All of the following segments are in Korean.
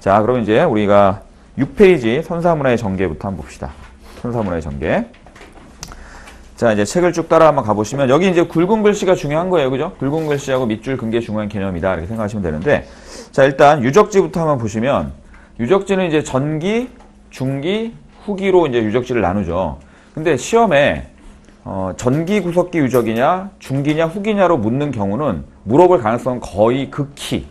자, 그럼 이제 우리가 6페이지 선사문화의 전개부터 한번 봅시다. 선사문화의 전개. 자, 이제 책을 쭉 따라 한번 가보시면 여기 이제 굵은 글씨가 중요한 거예요. 그죠? 굵은 글씨하고 밑줄 근 게 중요한 개념이다. 이렇게 생각하시면 되는데, 자, 일단 유적지부터 한번 보시면 유적지는 이제 전기, 중기, 후기로 이제 유적지를 나누죠. 근데 시험에 전기 구석기 유적이냐, 중기냐, 후기냐로 묻는 경우는 물어볼 가능성은 거의 극히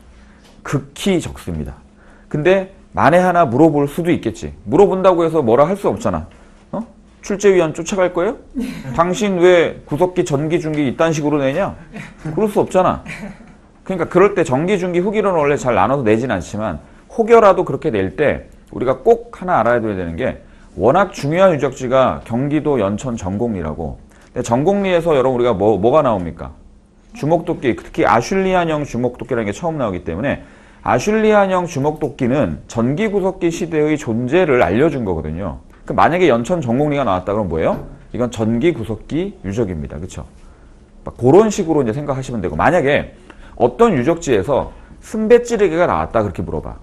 적습니다. 근데 만에 하나 물어볼 수도 있겠지. 물어본다고 해서 뭐라 할 수 없잖아. 출제위원 쫓아갈 거예요? 당신 왜 구석기, 전기, 중기 이딴 식으로 내냐? 그럴 수 없잖아. 그러니까 그럴 때 전기, 중기, 후기로는 원래 잘 나눠서 내진 않지만 혹여라도 그렇게 낼 때 우리가 꼭 하나 알아둬야 되는 게 워낙 중요한 유적지가 경기도 연천 전곡리라고. 근데 전곡리에서 여러분 우리가 뭐가 나옵니까? 주목도끼, 특히 아슐리안형 주목도끼라는 게 처음 나오기 때문에 아슐리안형 주목도끼는 전기구석기 시대의 존재를 알려준 거거든요. 만약에 연천 전곡리가 나왔다 그러면 뭐예요? 이건 전기구석기 유적입니다. 그렇죠? 그런 식으로 이제 생각하시면 되고, 만약에 어떤 유적지에서 승배찌르기가 나왔다 그렇게 물어봐.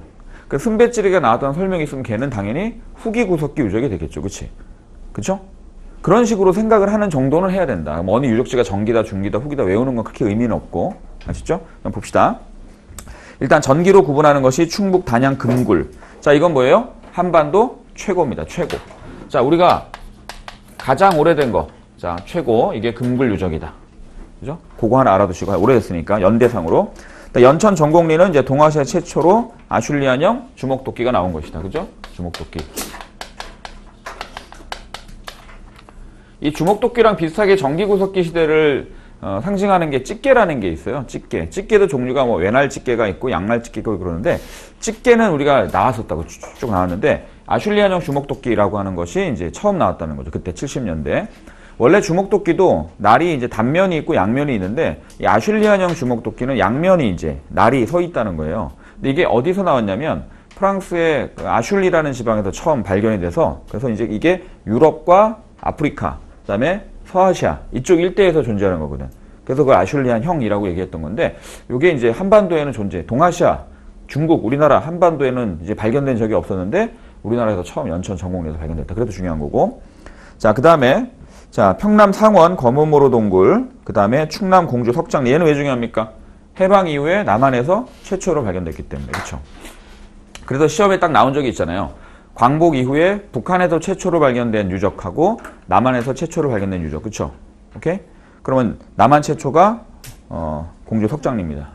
그 승배찌르기가 나왔다는 설명이 있으면 걔는 당연히 후기구석기 유적이 되겠죠. 그렇지? 그렇죠? 그런 식으로 생각을 하는 정도는 해야 된다. 어느 유적지가 전기다, 중기다, 후기다 외우는 건 그렇게 의미는 없고. 아시죠? 그럼 봅시다. 일단 전기로 구분하는 것이 충북, 단양, 금굴. 자, 이건 뭐예요? 한반도 최고입니다. 최고. 자, 우리가 가장 오래된 거. 자, 최고. 이게 금굴 유적이다. 그죠? 그거 하나 알아두시고, 오래됐으니까 연대상으로. 연천 전곡리는 이제 동아시아 최초로 아슐리안형 주목도끼가 나온 것이다. 그죠? 주목도끼. 이 주목도끼랑 비슷하게 전기구석기 시대를 상징하는 게 집게라는 게 있어요. 집게. 집게도 종류가 뭐 외날 집게가 있고 양날 집게가 있고 그러는데, 집게는 우리가 나왔었다고 쭉 나왔는데, 아슐리안형 주목도끼라고 하는 것이 이제 처음 나왔다는 거죠. 그때 70년대. 원래 주목도끼도 날이 이제 단면이 있고 양면이 있는데, 이 아슐리안형 주목도끼는 양면이 이제 날이 서 있다는 거예요. 근데 이게 어디서 나왔냐면 프랑스의 아슐리라는 지방에서 처음 발견이 돼서, 그래서 이제 이게 유럽과 아프리카, 그다음에 서아시아 이쪽 일대에서 존재하는 거거든. 그래서 그걸 아슐리안형이라고 얘기했던 건데, 이게 이제 한반도에는 동아시아, 중국, 우리나라 한반도에는 이제 발견된 적이 없었는데 우리나라에서 처음 연천 전곡리에서 발견됐다. 그래도 중요한 거고. 자, 그 다음에 자, 평남 상원 검은모로 동굴, 그 다음에 충남 공주 석장리. 얘는 왜 중요합니까? 해방 이후에 남한에서 최초로 발견됐기 때문에. 그렇죠? 그래서 시험에 딱 나온 적이 있잖아요. 광복 이후에 북한에서 최초로 발견된 유적하고 남한에서 최초로 발견된 유적. 그렇죠? 오케이? 그러면 남한 최초가 공주 석장리입니다.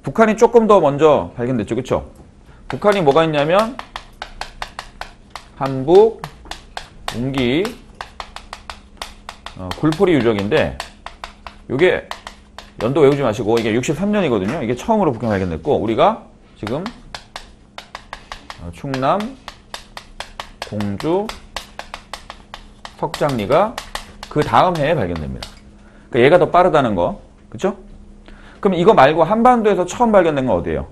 북한이 조금 더 먼저 발견됐죠. 그렇죠? 북한이 뭐가 있냐면 한북, 웅기, 굴포리 유적인데, 이게 연도 외우지 마시고 이게 63년이거든요. 이게 처음으로 북한 발견됐고, 우리가 지금 충남 공주 석장리가 그 다음 해에 발견됩니다. 그러니까 얘가 더 빠르다는 거. 그쵸? 그럼 이거 말고 한반도에서 처음 발견된 건 어디예요?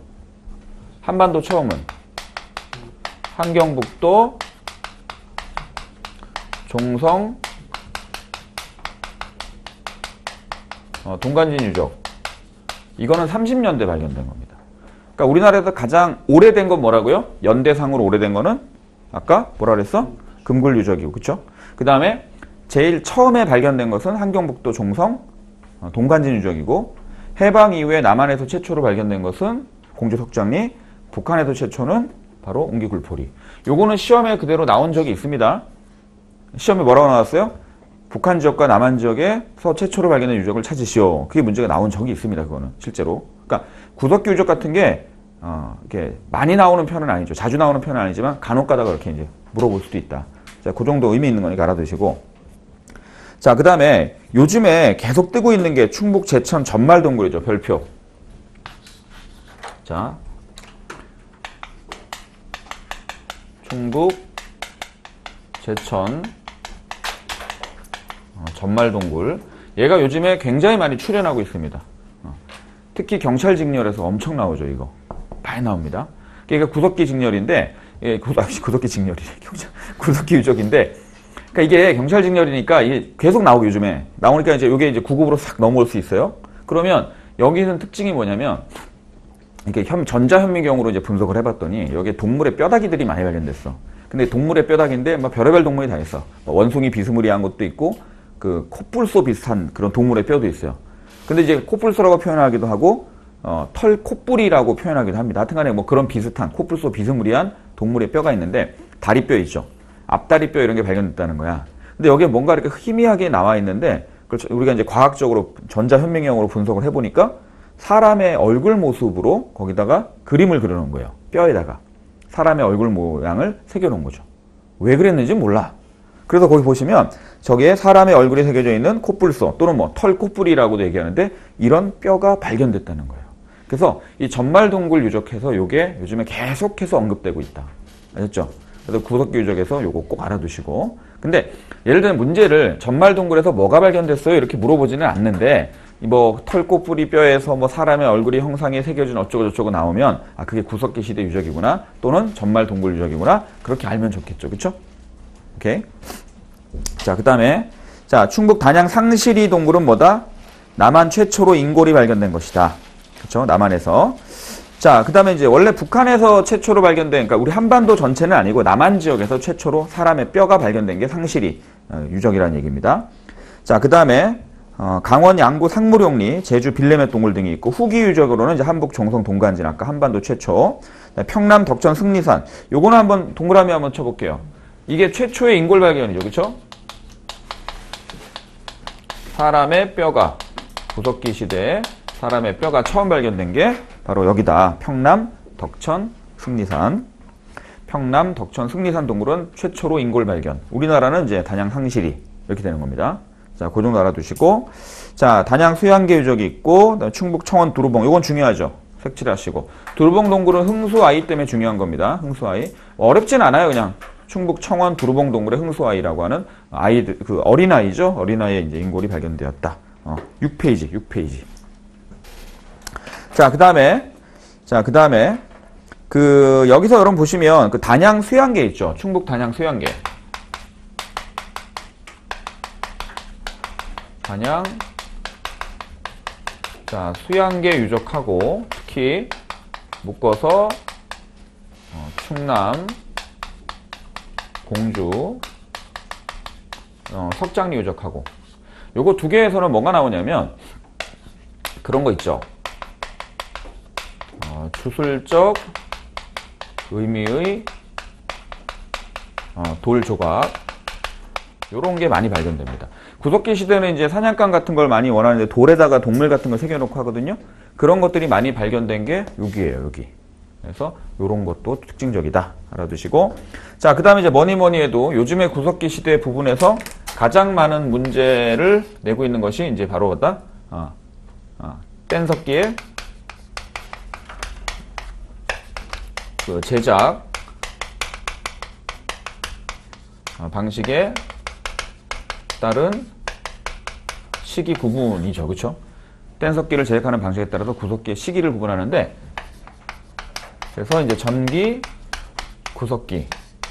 한반도 처음은 함경북도 종성 동간진 유적. 이거는 30년대 발견된 겁니다. 그러니까 우리나라에서 가장 오래된 건 뭐라고요? 연대상으로 오래된 거는 아까 뭐라 그랬어? 금굴 유적이고. 그쵸? 그 다음에 제일 처음에 발견된 것은 함경북도 종성 동간진 유적이고, 해방 이후에 남한에서 최초로 발견된 것은 공주 석장리, 북한에서 최초는 바로 웅기굴포리. 요거는 시험에 그대로 나온 적이 있습니다. 시험에 뭐라고 나왔어요? 북한 지역과 남한 지역에서 최초로 발견된 유적을 찾으시오. 그게 문제가 나온 적이 있습니다. 그거는 실제로. 그러니까 구석기 유적 같은 게 이렇게 많이 나오는 편은 아니죠. 자주 나오는 편은 아니지만 간혹 가다가 이렇게 이제 물어볼 수도 있다. 자, 그 정도 의미 있는 거니까 알아두시고. 자, 그 다음에 요즘에 계속 뜨고 있는 게 충북 제천 전말동굴이죠. 별표. 자, 충북 제천 전말동굴. 얘가 요즘에 굉장히 많이 출연하고 있습니다. 특히 경찰 직렬에서 엄청 나오죠. 이거 많이 나옵니다. 그러니까 구석기 직렬인데, 구석기 직렬이래. 구석기 유적인데, 그러니까 이게 경찰 직렬이니까 이게 계속 나오고 요즘에 나오니까 이제 이게 이제 구급으로 싹 넘어올 수 있어요. 그러면 여기는 특징이 뭐냐면 이렇게 전자현미경으로 이제 분석을 해봤더니 여기에 동물의 뼈다귀들이 많이 발견됐어. 근데 동물의 뼈다귀인데 막 별의별 동물이 다 있어. 원숭이 비스무리한 것도 있고 그 코뿔소 비슷한 그런 동물의 뼈도 있어요. 근데 이제 코뿔소라고 표현하기도 하고 털 콧불이라고 표현하기도 합니다. 하여튼간에 뭐 그런 비슷한 코뿔소 비스무리한 동물의 뼈가 있는데 다리뼈 있죠. 앞다리뼈 이런 게 발견됐다는 거야. 근데 여기에 뭔가 이렇게 희미하게 나와 있는데 우리가 이제 과학적으로 전자현미경으로 분석을 해보니까 사람의 얼굴 모습으로 거기다가 그림을 그려놓은 거예요. 뼈에다가 사람의 얼굴 모양을 새겨놓은 거죠. 왜 그랬는지 몰라. 그래서 거기 보시면 저기에 사람의 얼굴이 새겨져 있는 코뿔소 또는 뭐 털 콧불이라고도 얘기하는데 이런 뼈가 발견됐다는 거예요. 그래서 이 전말동굴 유적에서 이게 요즘에 계속해서 언급되고 있다. 아셨죠? 그래서 구석기 유적에서 요거 꼭 알아두시고. 근데 예를 들면 문제를 전말동굴에서 뭐가 발견됐어요? 이렇게 물어보지는 않는데 뭐 털꽃뿌리 뼈에서 뭐 사람의 얼굴이 형상에 새겨진 어쩌고 저쩌고 나오면 아 그게 구석기 시대 유적이구나 또는 전말동굴 유적이구나 그렇게 알면 좋겠죠. 그쵸? 오케이. 자, 그 다음에 자 충북 단양 상시리 동굴은 뭐다? 남한 최초로 인골이 발견된 것이다. 그쵸? 남한에서. 자, 그 다음에 이제 원래 북한에서 최초로 발견된, 그러니까 우리 한반도 전체는 아니고 남한 지역에서 최초로 사람의 뼈가 발견된 게 상시리 유적이라는 얘기입니다. 자, 그 다음에 강원 양구 상무룡리, 제주 빌레메 동굴 등이 있고 후기 유적으로는 이제 한북 종성 동간진 아까 한반도 최초, 평남 덕천 승리산. 요거는 한번 동그라미 한번 쳐볼게요. 이게 최초의 인골 발견이죠, 그렇죠? 사람의 뼈가 구석기 시대에 사람의 뼈가 처음 발견된 게 바로 여기다. 평남 덕천 승리산. 평남 덕천 승리산 동굴은 최초로 인골 발견. 우리나라는 이제 단양 상시리 이렇게 되는 겁니다. 자, 그 정도 알아두시고. 자, 단양 수양계 유적이 있고, 충북 청원 두루봉. 이건 중요하죠. 색칠하시고. 두루봉 동굴은 흥수아이 때문에 중요한 겁니다. 흥수아이. 어렵진 않아요, 그냥. 충북 청원 두루봉 동굴의 흥수아이라고 하는 아이들, 그 어린아이죠. 어린아이의 이제 인골이 발견되었다. 6페이지, 6페이지. 자, 그 다음에, 여기서 여러분 보시면, 그 단양 수양계 있죠? 충북 단양 수양계. 단양, 자, 수양계 유적하고, 특히, 묶어서, 충남, 공주, 석장리 유적하고. 요거 두 개에서는 뭐가 나오냐면, 그런 거 있죠? 주술적 의미의 돌 조각 요런 게 많이 발견됩니다. 구석기 시대는 이제 사냥감 같은 걸 많이 원하는데 돌에다가 동물 같은 걸 새겨놓고 하거든요. 그런 것들이 많이 발견된 게 여기예요, 여기. 그래서 요런 것도 특징적이다. 알아두시고. 자, 그 다음에 이제 뭐니 해도 요즘의 구석기 시대 부분에서 가장 많은 문제를 내고 있는 것이 이제 바로 뭐다? 뗀석기의 그 제작 방식에 따른 시기 구분이죠. 그쵸? 뗀석기를 제작하는 방식에 따라서 구석기의 시기를 구분하는데 그래서 이제 전기 구석기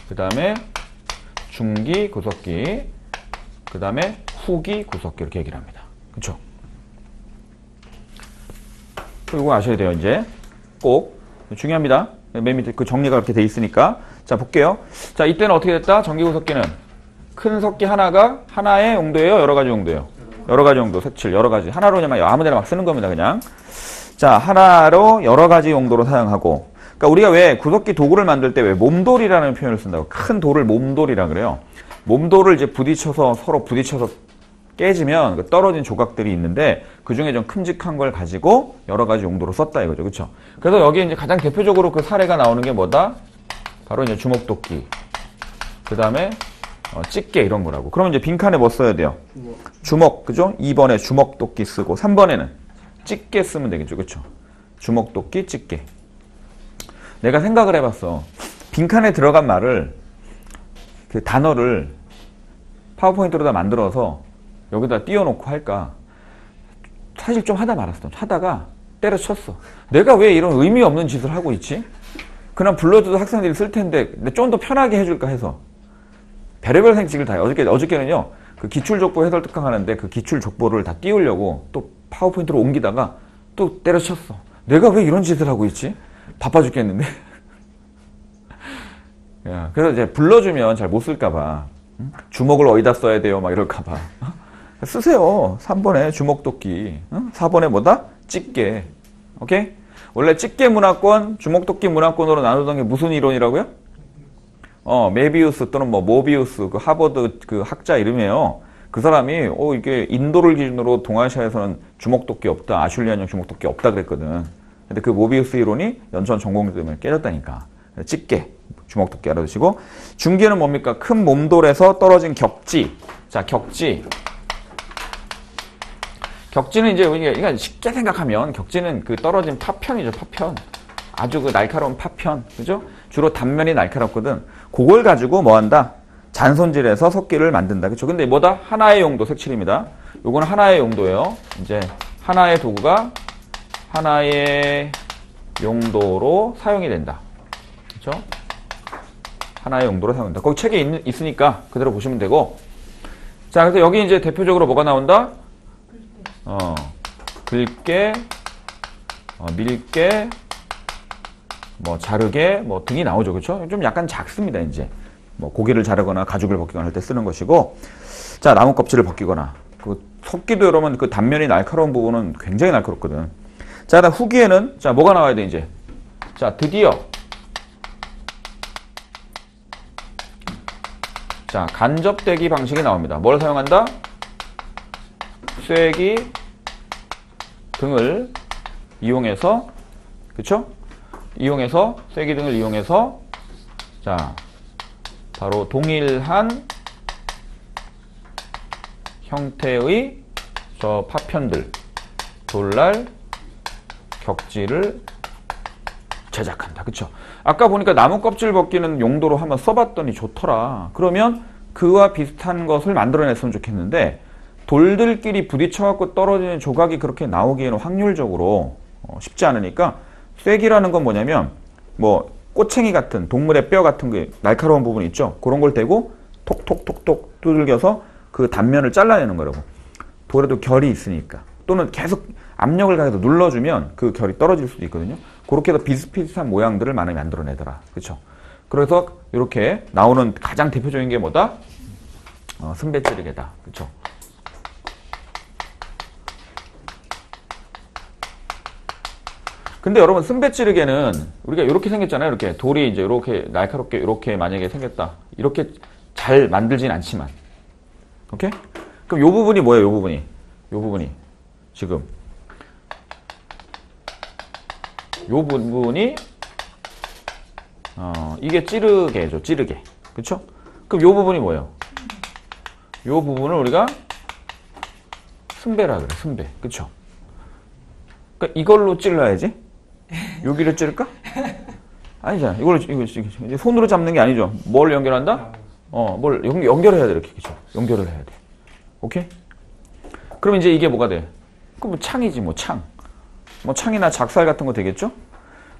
그 다음에 중기 구석기 그 다음에 후기 구석기 이렇게 얘기를 합니다. 그쵸? 이거 아셔야 돼요. 이제 꼭 중요합니다. 맨 밑에 그 정리가 그렇게 돼 있으니까. 자, 볼게요. 자, 이때는 어떻게 됐다? 전기구석기는 큰 석기 하나가 하나의 용도예요? 여러 가지 용도예요? 여러 가지 용도, 색칠, 여러 가지. 하나로 그냥 아무 데나 막 쓰는 겁니다, 그냥. 자, 하나로 여러 가지 용도로 사용하고. 그러니까 우리가 왜 구석기 도구를 만들 때 왜 몸돌이라는 표현을 쓴다고? 큰 돌을 몸돌이라 그래요. 몸돌을 이제 서로 부딪혀서 깨지면 그 떨어진 조각들이 있는데 그 중에 좀 큼직한 걸 가지고 여러 가지 용도로 썼다 이거죠. 그렇죠? 그래서 여기 이제 가장 대표적으로 그 사례가 나오는 게 뭐다? 바로 이제 주먹도끼. 그다음에 집게 이런 거라고. 그러면 이제 빈칸에 뭐 써야 돼요? 주먹. 그죠? 2번에 주먹도끼 쓰고 3번에는 집게 쓰면 되겠죠. 그렇죠? 주먹도끼, 집게. 내가 생각을 해 봤어. 빈칸에 들어간 말을 그 단어를 파워포인트로 다 만들어서 여기다 띄워놓고 할까? 사실 좀 하다 말았어. 하다가 때려쳤어. 내가 왜 이런 의미 없는 짓을 하고 있지? 그냥 불러줘도 학생들이 쓸 텐데 좀 더 편하게 해줄까 해서 별의별 생각을 다 해요. 어저께는요. 그 기출족보 해설 특강 하는데 그 기출족보를 다 띄우려고 또 파워포인트로 옮기다가 또 때려쳤어. 내가 왜 이런 짓을 하고 있지? 바빠 죽겠는데. 야, 그래서 이제 불러주면 잘 못 쓸까봐. 주먹을 어디다 써야 돼요? 막 이럴까봐. 쓰세요. 3번에 주먹도끼. 4번에 뭐다? 집게. 오케이? 원래 집게 문화권, 주먹도끼 문화권으로 나누던 게 무슨 이론이라고요? 메비우스 또는 뭐 모비우스, 그 하버드 그 학자 이름이에요. 그 사람이, 이게 인도를 기준으로 동아시아에서는 주먹도끼 없다. 아슐리안형 주먹도끼 없다 그랬거든. 근데 그 모비우스 이론이 연천 전공 때문에 깨졌다니까. 집게, 주먹도끼 알아두시고. 중계는 뭡니까? 큰 몸돌에서 떨어진 격지. 자, 격지. 격지는 이제 우리가 쉽게 생각하면 격지는 그 떨어진 파편이죠, 파편. 아주 그 날카로운 파편. 그죠? 주로 단면이 날카롭거든. 그걸 가지고 뭐 한다? 잔손질해서 석기를 만든다. 그쵸? 근데 뭐다? 하나의 용도 색칠입니다. 요건 하나의 용도예요. 이제 하나의 도구가 하나의 용도로 사용이 된다. 그쵸? 하나의 용도로 사용된다. 거기 책에 있으니까 그대로 보시면 되고. 자, 그래서 여기 이제 대표적으로 뭐가 나온다? 긁게, 밀게, 뭐 자르게, 뭐 등이 나오죠. 그렇죠? 좀 약간 작습니다, 이제. 뭐 고기를 자르거나 가죽을 벗기거나 할 때 쓰는 것이고. 자, 나무 껍질을 벗기거나. 그 석기도 여러분 그 단면이 날카로운 부분은 굉장히 날카롭거든. 자, 그다음 후기에는 자, 뭐가 나와야 돼, 이제. 자, 드디어 자, 간접대기 방식이 나옵니다. 뭘 사용한다? 쇠기 등을 이용해서, 그쵸? 이용해서, 쇠기 등을 이용해서, 자, 바로 동일한 형태의 저 파편들, 돌날, 격지를 제작한다. 그쵸? 아까 보니까 나무 껍질 벗기는 용도로 한번 써봤더니 좋더라. 그러면 그와 비슷한 것을 만들어냈으면 좋겠는데, 돌들끼리 부딪혀갖고 떨어지는 조각이 그렇게 나오기에는 확률적으로 쉽지 않으니까, 쇠기라는 건 뭐냐면, 뭐 꼬챙이 같은 동물의 뼈 같은 게 날카로운 부분이 있죠. 그런 걸 대고 톡톡톡톡 두들겨서 그 단면을 잘라내는 거라고. 돌에도 결이 있으니까. 또는 계속 압력을 가해서 눌러주면 그 결이 떨어질 수도 있거든요. 그렇게 해서 비슷비슷한 모양들을 많이 만들어내더라. 그렇죠? 그래서 이렇게 나오는 가장 대표적인 게 뭐다? 승배찌르개다. 그렇죠? 근데 여러분, 승배찌르개는 우리가 이렇게 생겼잖아요. 이렇게 돌이 이제 이렇게 날카롭게 이렇게 만약에 생겼다. 이렇게 잘 만들진 않지만, 오케이? 그럼 요 부분이 뭐예요? 요 부분이 지금 요 부분이 이게 찌르개죠. 찌르개, 그렇죠? 그럼 요 부분이 뭐예요? 요 부분을 우리가 승배라 그래. 승배, 그렇죠? 그러니까 이걸로 찔러야지. 여기를 찌를까? 아니잖아. 이걸 손으로 잡는 게 아니죠. 뭘 연결한다? 뭘 연결해야 돼. 이렇게. 그죠? 연결을 해야 돼. 오케이? 그럼 이제 이게 뭐가 돼? 그럼 뭐 창이지, 뭐 창. 뭐 창이나 작살 같은 거 되겠죠?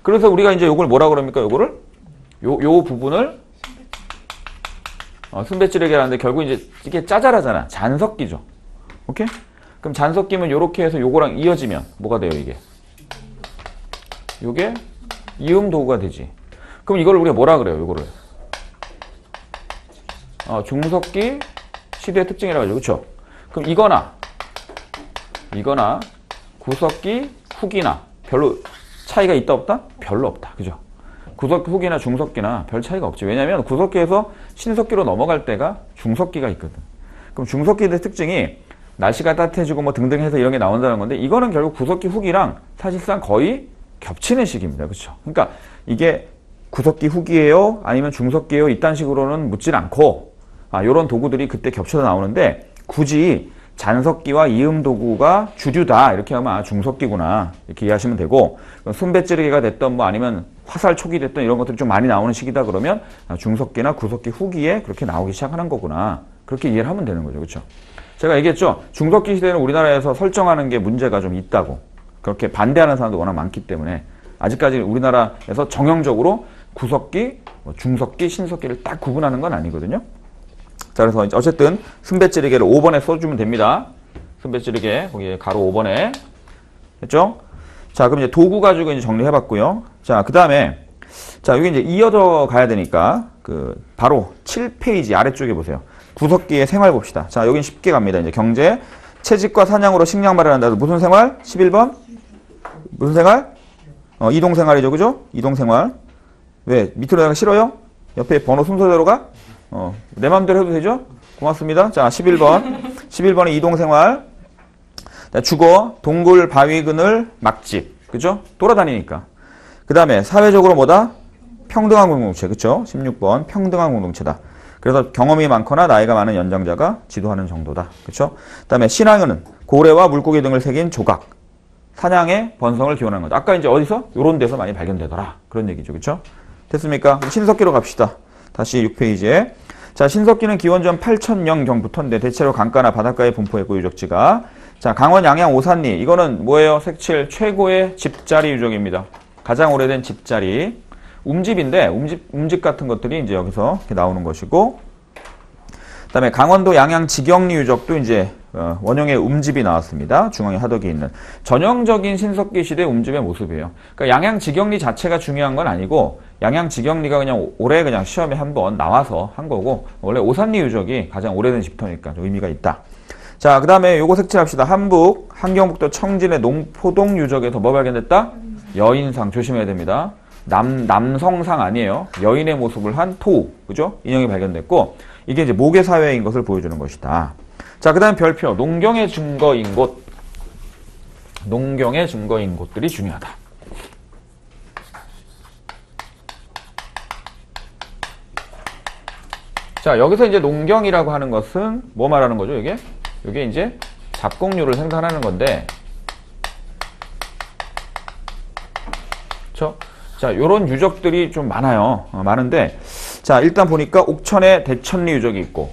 그래서 우리가 이제 요걸 뭐라 그럽니까? 요거를? 요 부분을 승배찌르개라는데 결국 이제 이게 짜잘하잖아. 잔석기죠. 오케이? 그럼 잔석기면 요렇게 해서 요거랑 이어지면 뭐가 돼요, 이게? 요게 이음 도구가 되지. 그럼 이걸 우리가 뭐라 그래요, 요거를? 중석기 시대의 특징이라고 하죠. 그쵸? 그럼 이거나 구석기 후기나 별로 차이가 있다 없다? 별로 없다. 그죠? 구석기 후기나 중석기나 별 차이가 없지. 왜냐면 구석기에서 신석기로 넘어갈 때가 중석기가 있거든. 그럼 중석기의 특징이 날씨가 따뜻해지고 뭐 등등 해서 이런 게 나온다는 건데, 이거는 결국 구석기 후기랑 사실상 거의 겹치는 식입니다. 그렇죠? 그러니까 이게 구석기 후기예요? 아니면 중석기예요? 이딴 식으로는 묻질 않고, 요런 도구들이 그때 겹쳐서 나오는데, 굳이 잔석기와 이음 도구가 주류다 이렇게 하면 중석기구나 이렇게 이해하시면 되고, 순배찌르기가 됐던 뭐 아니면 화살 촉이 됐던 이런 것들이 좀 많이 나오는 시기다 그러면 중석기나 구석기 후기에 그렇게 나오기 시작하는 거구나, 그렇게 이해를 하면 되는 거죠. 그렇죠? 제가 얘기했죠. 중석기 시대는 우리나라에서 설정하는 게 문제가 좀 있다고. 그렇게 반대하는 사람도 워낙 많기 때문에 아직까지 우리나라에서 정형적으로 구석기, 중석기, 신석기를 딱 구분하는 건 아니거든요. 자, 그래서 어쨌든 승배찌르개를 5번에 써주면 됩니다. 승배찌르개 거기 가로 5번에 됐죠? 자, 그럼 이제 도구 가지고 이제 정리해봤고요. 자, 그 다음에, 자, 여기 이제 이어져 가야 되니까, 바로 7페이지 아래쪽에 보세요. 구석기의 생활 봅시다. 자, 여긴 쉽게 갑니다. 이제 경제, 채집과 사냥으로 식량 마련한다. 무슨 생활? 11번? 무슨 생활? 이동생활이죠. 그죠? 이동생활. 왜? 밑으로 내가 싫어요? 옆에 번호 순서대로 가? 내 맘대로 해도 되죠? 고맙습니다. 자, 11번. 11번은 이동생활. 주거, 동굴, 바위, 그늘, 막집. 그죠? 돌아다니니까. 그 다음에 사회적으로 뭐다? 평등한 공동체. 그쵸? 16번. 평등한 공동체다. 그래서 경험이 많거나 나이가 많은 연장자가 지도하는 정도다. 그쵸? 그 다음에 신앙은 고래와 물고기 등을 새긴 조각. 사냥의 번성을 기원하는 거다. 아까 이제 어디서? 요런 데서 많이 발견되더라. 그런 얘기죠. 그쵸? 됐습니까? 신석기로 갑시다. 다시 6페이지에. 자, 신석기는 기원전 8000년경부터인데 대체로 강가나 바닷가에 분포했고 유적지가. 자, 강원 양양 오산리. 이거는 뭐예요? 색칠 최고의 집자리 유적입니다. 가장 오래된 집자리. 움집인데 움집 같은 것들이 이제 여기서 이렇게 나오는 것이고. 그다음에 강원도 양양 지경리 유적도 이제 원형의 움집이 나왔습니다. 중앙에 하덕이 있는 전형적인 신석기 시대 움집의 모습이에요. 그러니까 양양 지경리 자체가 중요한 건 아니고 양양 지경리가 그냥 올해 그냥 시험에 한번 나와서 한 거고 원래 오산리 유적이 가장 오래된 집터니까 좀 의미가 있다. 자, 그다음에 요거 색칠합시다. 한북 한경북도 청진의 농포동 유적에서 뭐 발견됐다? 여인상 조심해야 됩니다. 남성상 아니에요. 여인의 모습을 한 토, 그죠? 인형이 발견됐고 이게 이제 모계 사회인 것을 보여주는 것이다. 자, 그다음 별표 농경의 증거인 곳, 농경의 증거인 곳들이 중요하다. 자, 여기서 이제 농경이라고 하는 것은 뭐 말하는 거죠? 이게 이제 잡곡류를 생산하는 건데, 그렇죠? 자, 요런 유적들이 좀 많아요. 많은데, 자, 일단 보니까 옥천에 대천리 유적이 있고,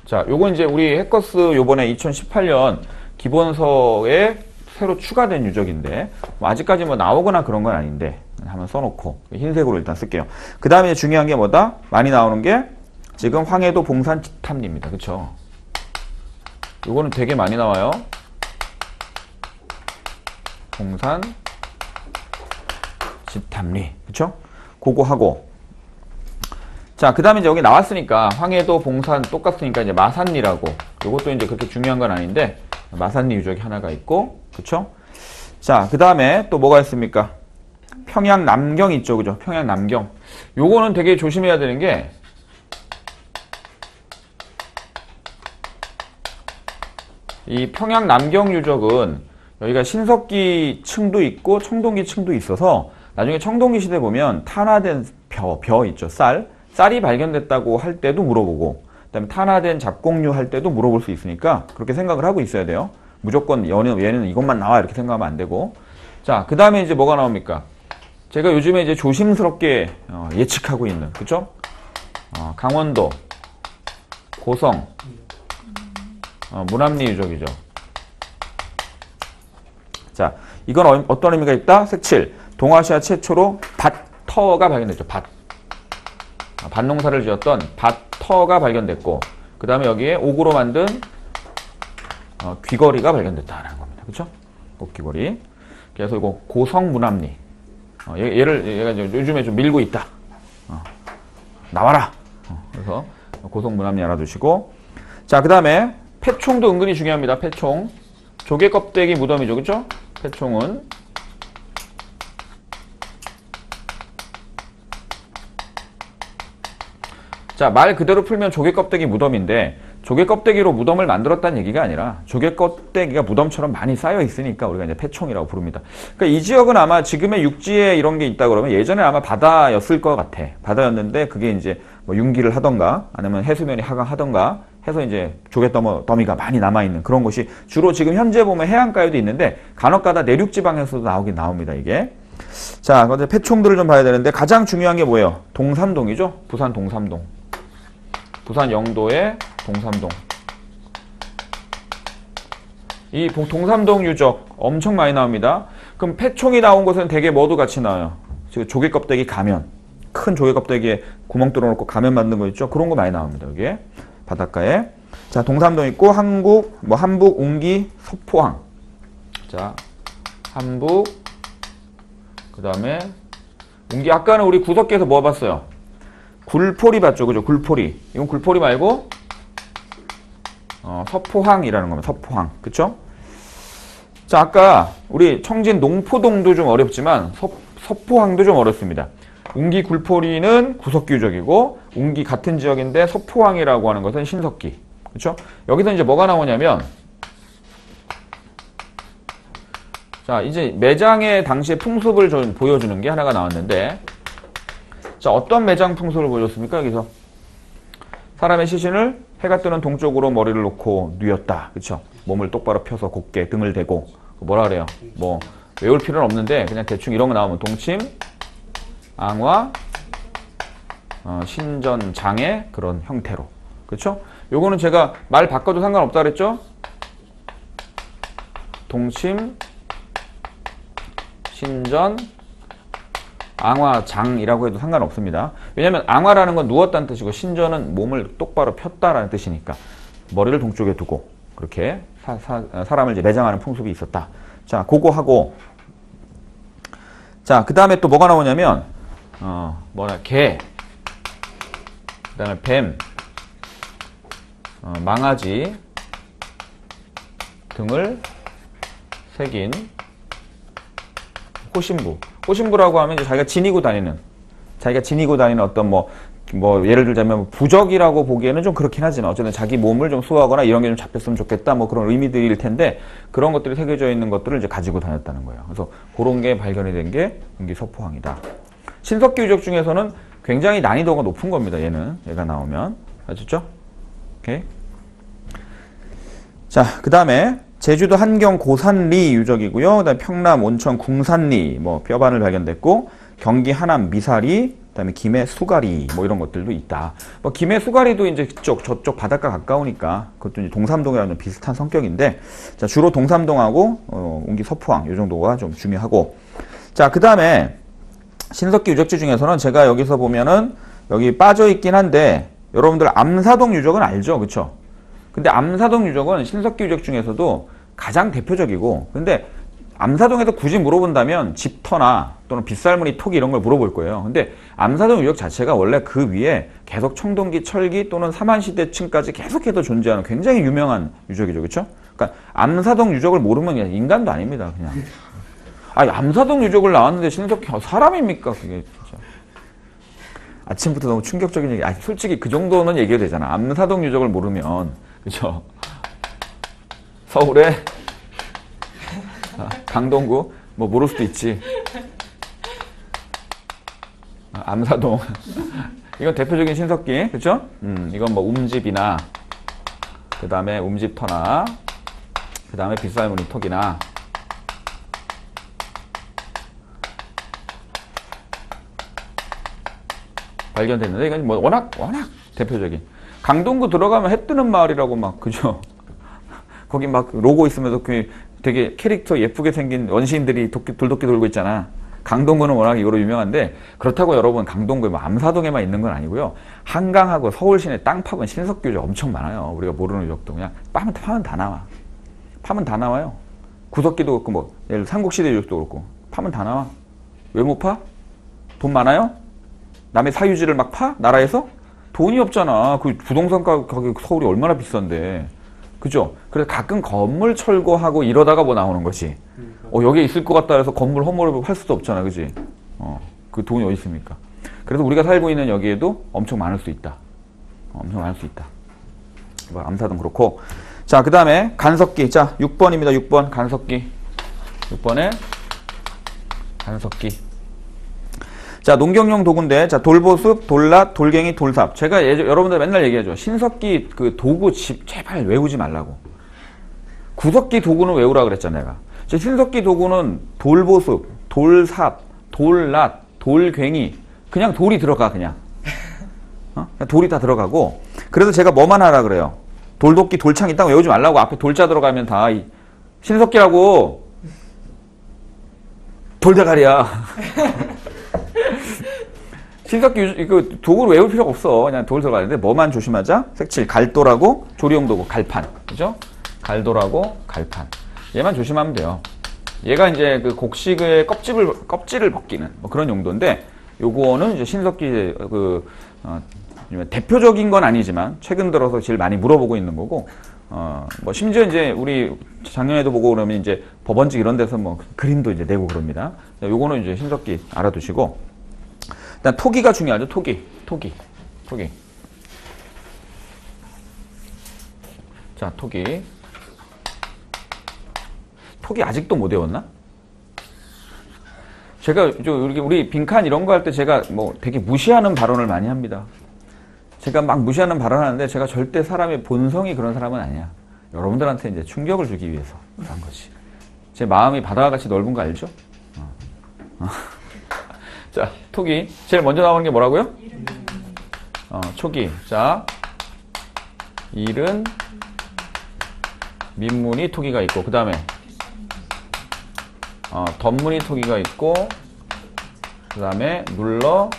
자, 요건 이제 우리 해커스 요번에 2018년 기본서에 새로 추가된 유적인데, 뭐 아직까지 뭐 나오거나 그런 건 아닌데, 한번 써놓고, 흰색으로 일단 쓸게요. 그 다음에 중요한 게 뭐다? 많이 나오는 게, 지금 황해도 봉산 집탐리입니다. 그쵸? 요거는 되게 많이 나와요. 봉산 집탐리. 그쵸? 그거 하고. 자, 그 다음에 이제 여기 나왔으니까, 황해도 봉산 똑같으니까 이제 마산리라고. 요것도 이제 그렇게 중요한 건 아닌데, 마산리 유적이 하나가 있고, 그쵸? 자, 그 다음에 또 뭐가 있습니까? 평양 남경 있죠. 그죠? 평양 남경. 요거는 되게 조심해야 되는 게, 이 평양 남경 유적은 여기가 신석기 층도 있고 청동기 층도 있어서 나중에 청동기 시대 보면 탄화된 벼 있죠. 쌀이 발견됐다고 할 때도 물어보고 그다음에 탄화된 잡곡류 할 때도 물어볼 수 있으니까 그렇게 생각을 하고 있어야 돼요. 무조건 얘는 이것만 나와 이렇게 생각하면 안 되고. 자, 그 다음에 이제 뭐가 나옵니까? 제가 요즘에 이제 조심스럽게 예측하고 있는, 그쵸? 강원도 고성 문암리 유적이죠. 자, 이건 어떤 의미가 있다? 색칠. 동아시아 최초로 밭터가 발견됐죠. 밭농사를 지었던 밭터가 발견됐고, 그 다음에 여기에 옥으로 만든 귀걸이가 발견됐다는 겁니다. 그쵸? 옥귀걸이. 그래서 이거 고성 문암리. 얘가 요즘에 좀 밀고 있다. 나와라. 그래서 고성 문암리 알아두시고. 자, 그 다음에 폐총도 은근히 중요합니다. 폐총. 조개 껍데기 무덤이죠. 그쵸? 폐총은. 자, 말 그대로 풀면 조개 껍데기 무덤인데 조개 껍데기로 무덤을 만들었다는 얘기가 아니라 조개 껍데기가 무덤처럼 많이 쌓여 있으니까 우리가 이제 폐총이라고 부릅니다. 그러니까 이 지역은 아마 지금의 육지에 이런 게 있다 그러면 예전에 아마 바다였을 것 같아. 바다였는데 그게 이제 뭐 융기를 하던가 아니면 해수면이 하강하던가 해서 이제 조개 더미가 많이 남아있는 그런 곳이 주로 지금 현재 보면 해안가에도 있는데 간혹가다 내륙지방에서도 나오긴 나옵니다, 이게. 자, 근데 폐총들을 좀 봐야 되는데 가장 중요한 게 뭐예요? 동삼동이죠? 부산 동삼동. 부산 영도의 동삼동. 이 동삼동 유적 엄청 많이 나옵니다. 그럼 폐총이 나온 곳은 되게 뭐도 같이 나와요. 지금 조개 껍데기 가면. 큰 조개 껍데기에 구멍 뚫어놓고 가면 만든 거 있죠? 그런 거 많이 나옵니다, 여기에. 바닷가에. 자, 동삼동 있고, 한국, 뭐, 한북, 웅기, 서포항. 자, 한북, 그 다음에, 웅기. 아까는 우리 구석기에서 뭐 봤어요? 굴포리 봤죠? 그죠? 굴포리. 이건 굴포리 말고, 서포항이라는 겁니다. 서포항. 그쵸? 자, 아까 우리 청진 농포동도 좀 어렵지만, 서포항도 좀 어렵습니다. 웅기 굴포리는 구석기 유적이고, 웅기 같은 지역인데, 서포항이라고 하는 것은 신석기. 그쵸? 여기서 이제 뭐가 나오냐면, 자, 이제 매장의 당시의 풍습을 좀 보여주는 게 하나가 나왔는데, 자, 어떤 매장 풍습을 보여줬습니까? 여기서. 사람의 시신을 해가 뜨는 동쪽으로 머리를 놓고 뉘었다. 그쵸? 몸을 똑바로 펴서 곧게 등을 대고, 뭐라 그래요? 뭐, 외울 필요는 없는데, 그냥 대충 이런 거 나오면 동침, 앙화, 신전, 장의 그런 형태로. 그쵸? 요거는 제가 말 바꿔도 상관없다 그랬죠? 동침, 신전, 앙화장이라고 해도 상관없습니다. 왜냐면 앙화라는 건 누웠다는 뜻이고 신전은 몸을 똑바로 폈다라는 뜻이니까 머리를 동쪽에 두고 그렇게 사람을 이제 매장하는 풍습이 있었다. 자, 그거 하고 자, 그 다음에 또 뭐가 나오냐면 개, 그 다음에 뱀, 망아지 등을 새긴 호신부. 호신부라고 하면 이제 자기가 지니고 다니는 어떤 뭐 예를 들자면 부적이라고 보기에는 좀 그렇긴 하지만 어쨌든 자기 몸을 좀 수호하거나 이런 게 좀 잡혔으면 좋겠다 뭐 그런 의미들일 텐데 그런 것들이 새겨져 있는 것들을 이제 가지고 다녔다는 거예요. 그래서 그런 게 발견이 된 게 웅기 서포항이다. 신석기 유적 중에서는 굉장히 난이도가 높은 겁니다. 얘가 나오면 아셨죠? 오케이. 자, 그 다음에 제주도 한경 고산리 유적이고요. 그다음에 평남 온천 궁산리 뭐 뼈반을 발견됐고 경기 하남 미사리 그다음에 김해 수가리 뭐 이런 것들도 있다. 뭐 김해 수가리도 이제 저쪽 바닷가 가까우니까 그것도 이제 동삼동이랑 좀 비슷한 성격인데 자, 주로 동삼동하고 웅기 서포항 이 정도가 좀 중요하고 자, 그다음에 신석기 유적지 중에서는 제가 여기서 보면은 여기 빠져 있긴 한데 여러분들 암사동 유적은 알죠? 그렇죠? 근데 암사동 유적은 신석기 유적 중에서도 가장 대표적이고 근데 암사동에서 굳이 물어본다면 집터나 또는 빗살무늬 토기 이런 걸 물어볼 거예요. 근데 암사동 유적 자체가 원래 그 위에 계속 청동기, 철기 또는 삼한시대층까지 계속해서 존재하는 굉장히 유명한 유적이죠. 그렇죠? 그러니까 암사동 유적을 모르면 그냥 인간도 아닙니다. 그냥. 아니 암사동 유적을 나왔는데 신석기 사람입니까? 그게 진짜. 아침부터 너무 충격적인 얘기. 아니 솔직히 그 정도는 얘기해도 되잖아. 암사동 유적을 모르면 그렇죠? 서울에 강동구 뭐 모를 수도 있지. 암사동 이건 대표적인 신석기 그렇죠? 이건 뭐 움집이나 그 다음에 움집터나 그 다음에 빗살무늬 톡이나 발견됐는데 이건 뭐 워낙 대표적인 강동구 들어가면 해 뜨는 마을이라고 막 그죠? 거기 막 로고 있으면서 되게 캐릭터 예쁘게 생긴 원시인들이 돌도끼 돌고 있잖아. 강동구는 워낙 이거로 유명한데 그렇다고 여러분 강동구에 뭐 암사동에만 있는 건 아니고요. 한강하고 서울 시내 땅 파면 신석기 유적 엄청 많아요. 우리가 모르는 유적도 그냥 파면 다 나와. 파면 다 나와요. 구석기도 그렇고 뭐 예를 들어 삼국시대 유적도 그렇고 파면 다 나와. 왜 못 파? 돈 많아요? 남의 사유지를 막 파? 나라에서? 돈이 없잖아. 그 부동산 가격 서울이 얼마나 비싼데. 그죠? 그래서 가끔 건물 철거하고 이러다가 뭐 나오는 거지. 여기에 있을 것 같다 해서 건물 허물을 할 수도 없잖아. 그지? 그 돈이 어디 있습니까? 그래서 우리가 살고 있는 여기에도 엄청 많을 수 있다. 엄청 많을 수 있다. 뭐 암사동 그렇고. 자, 그 다음에 간석기. 자, 6번입니다. 6번. 간석기. 6번에 간석기. 자, 농경용 도구인데, 자, 돌보습, 돌랏, 돌갱이, 돌삽. 제가 여러분들 맨날 얘기하죠. 신석기 그 도구 집 제발 외우지 말라고. 구석기 도구는 외우라 그랬잖아, 내가. 신석기 도구는 돌보습, 돌삽, 돌랏, 돌괭이. 그냥 돌이 들어가, 그냥. 그냥 돌이 다 들어가고. 그래서 제가 뭐만 하라 그래요. 돌도끼, 돌창 있다고 외우지 말라고. 앞에 돌자 들어가면 다 신석기라고. 돌대가리야. 신석기 그 도구를 외울 필요가 없어. 그냥 도구를 들어가야 되는데 뭐만 조심하자? 색칠, 갈도라고 조리용 도구, 갈판. 그죠? 갈도라고 갈판. 얘만 조심하면 돼요. 얘가 이제 그 곡식의 껍질을 벗기는 뭐 그런 용도인데 요거는 이제 신석기 대표적인 건 아니지만 최근 들어서 제일 많이 물어보고 있는 거고 뭐 심지어 이제 우리 작년에도 보고 그러면 이제 법원직 이런 데서 뭐 그림도 이제 내고 그럽니다. 요거는 이제 신석기 알아두시고 일단 토기가 중요하죠. 토기. 자, 토기 아직도 못 외웠나? 제가 우리 빈칸 이런 거 할 때 제가 뭐 되게 무시하는 발언을 많이 합니다. 제가 막 무시하는 발언하는데 제가 절대 사람의 본성이 그런 사람은 아니야. 여러분들한테 이제 충격을 주기 위해서 그런 거지. 제 마음이 바다와 같이 넓은 거 알죠? 자, 토기. 제일 먼저 나오는 게 뭐라고요? 초기. 자, 일은 민문이 토기가 있고, 그 다음에 덧문이 토기가 있고, 그 다음에 눌러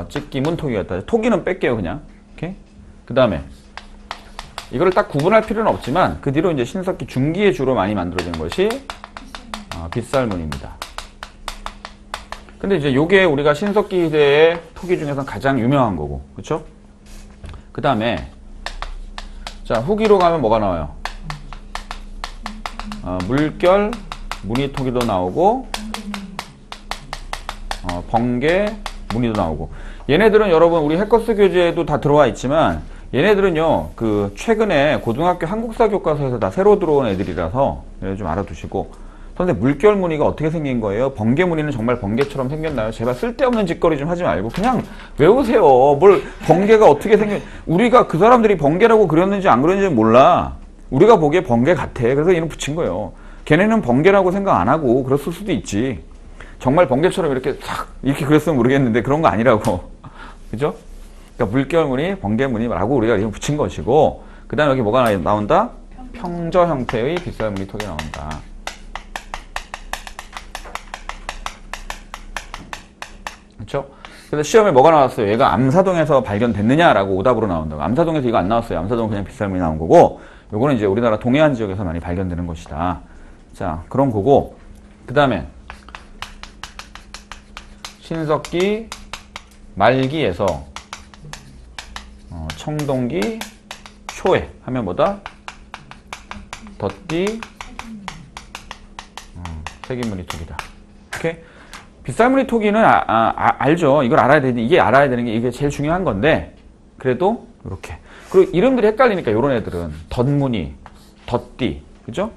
찍기문 토기가 있다. 토기는 뺄게요, 그냥. 오케이? 그 다음에 이거를 딱 구분할 필요는 없지만 그 뒤로 이제 신석기 중기에 주로 많이 만들어진 것이 빗살문입니다. 근데 이제 요게 우리가 신석기 시대의 토기 중에서 가장 유명한 거고, 그쵸? 그 다음에 자, 후기로 가면 뭐가 나와요? 물결, 무늬토기도 나오고, 번개, 무늬도 나오고. 얘네들은 여러분 우리 해커스 교재에도 다 들어와 있지만 얘네들은요 그 최근에 고등학교 한국사 교과서에서 다 새로 들어온 애들이라서 좀 알아두시고. 선생님, 물결 무늬가 어떻게 생긴 거예요? 번개 무늬는 정말 번개처럼 생겼나요? 제발 쓸데없는 짓거리 좀 하지 말고 그냥 외우세요. 뭘 번개가 어떻게 우리가 그 사람들이 번개라고 그렸는지 안 그렸는지 몰라. 우리가 보기에 번개 같아. 그래서 이름 붙인 거예요. 걔네는 번개라고 생각 안 하고 그랬을 수도 있지. 정말 번개처럼 이렇게 싹 이렇게 그렸으면 모르겠는데 그런 거 아니라고. 그죠? 그러니까 물결 무늬, 번개 무늬라고 우리가 이름 붙인 것이고, 그 다음에 여기 뭐가 나온다? 평저 형태의 빗살 무늬 톡이 나온다. 그렇죠? 그래서 시험에 뭐가 나왔어요? 얘가 암사동에서 발견됐느냐라고 오답으로 나온다고. 암사동에서 이거 안 나왔어요. 암사동은 그냥 빗살문이 나온 거고, 요거는 이제 우리나라 동해안 지역에서 많이 발견되는 것이다. 자, 그런 거고, 그 다음에 신석기 말기에서 청동기 초에 하면 뭐다? 덧띠 세기무늬 톡이다. 오케이? 빗살무늬 토기는 알죠. 이걸 알아야 되는, 이게 알아야 되는 게 이게 제일 중요한 건데, 그래도 이렇게. 그리고 이름들이 헷갈리니까 요런 애들은 덧무늬, 덧띠, 그죠?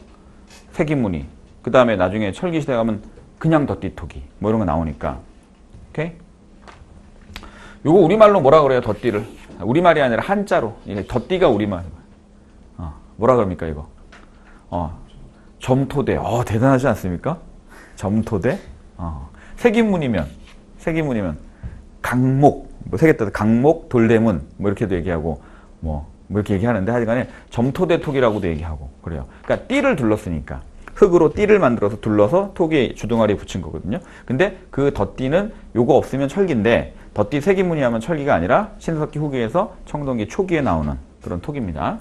세기무늬. 그 다음에 나중에 철기시대 가면 그냥 덧띠 토기 뭐 이런 거 나오니까. 오케이? 요거 우리말로 뭐라 그래요? 덧띠를. 우리말이 아니라 한자로. 이게 덧띠가 우리말. 뭐라 그럽니까 이거? 점토대. 대단하지 않습니까? 점토대. 세기문이면 강목, 뭐 세겠다 강목, 돌대문 뭐 이렇게도 얘기하고 뭐 이렇게 얘기하는데 하여간에 점토대 톡이라고도 얘기하고 그래요. 그러니까 띠를 둘렀으니까 흙으로 띠를 만들어서 둘러서 톡에 주둥아리에 붙인 거거든요. 근데 그 덧띠는 요거 없으면 철기인데 덧띠 세기문이 하면 철기가 아니라 신석기 후기에서 청동기 초기에 나오는 그런 톡입니다.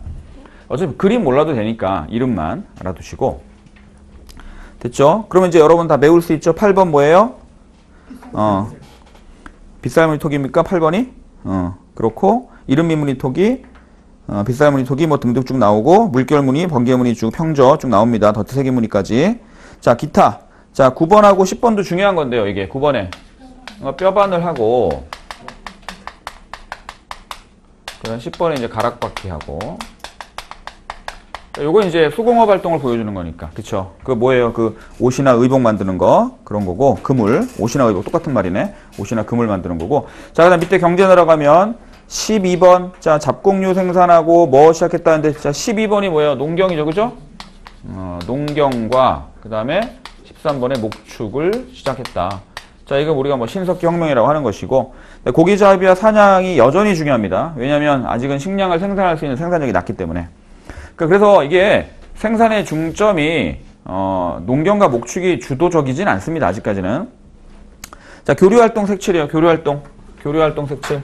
어차피 그림 몰라도 되니까 이름만 알아두시고 됐죠? 그러면 이제 여러분 다 외울 수 있죠? 8번 뭐예요? 빗살무늬 톡입니까? 8번이? 그렇고 이름 미무늬 톡이 빗살무늬 톡이 뭐 등등 쭉 나오고 물결무늬, 번개무늬 쭉 평저 쭉 나옵니다. 덧띠 세기무늬까지. 자, 기타. 자, 9번하고 10번도 중요한 건데요. 이게 9번에 뼈바늘 하고 그다음 10번에 이제 가락바퀴 하고 요건 이제 수공업 활동을 보여주는 거니까. 그쵸? 그 뭐예요? 그 옷이나 의복 만드는 거 그런 거고, 그물, 옷이나 의복 똑같은 말이네. 옷이나 그물 만드는 거고. 자, 그다음 밑에 경제 내려가면 12번. 자, 잡곡류 생산하고 뭐 시작했다는데, 자, 12번이 뭐예요? 농경이죠. 그죠? 농경과 그다음에 13번에 목축을 시작했다. 자, 이거 우리가 뭐 신석기 혁명이라고 하는 것이고, 고기 잡이와 사냥이 여전히 중요합니다. 왜냐하면 아직은 식량을 생산할 수 있는 생산력이 낮기 때문에. 그래서 이게 생산의 중점이 농경과 목축이 주도적이진 않습니다. 아직까지는. 자, 교류활동 색칠이에요. 교류활동 색칠.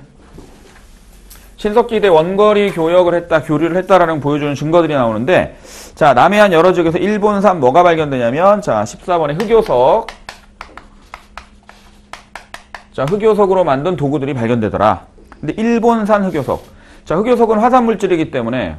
신석기 대 원거리 교역을 했다, 교류를 했다라는 보여주는 증거들이 나오는데, 자, 남해안 여러 지역에서 일본산 뭐가 발견되냐면, 자, 14번에 흑요석. 자, 흑요석으로 만든 도구들이 발견되더라. 근데 일본산 흑요석. 자, 흑요석은 화산물질이기 때문에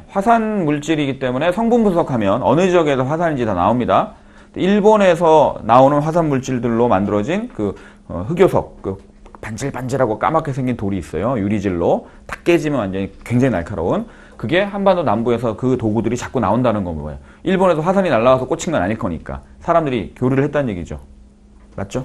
성분 분석하면 어느 지역에서 화산인지 다 나옵니다. 일본에서 나오는 화산물질들로 만들어진 그 흑요석, 그 반질반질하고 까맣게 생긴 돌이 있어요. 유리질로. 딱 깨지면 완전히 굉장히 날카로운. 그게 한반도 남부에서 그 도구들이 자꾸 나온다는 건 뭐예요? 일본에서 화산이 날아와서 꽂힌 건 아닐 거니까. 사람들이 교류를 했다는 얘기죠. 맞죠?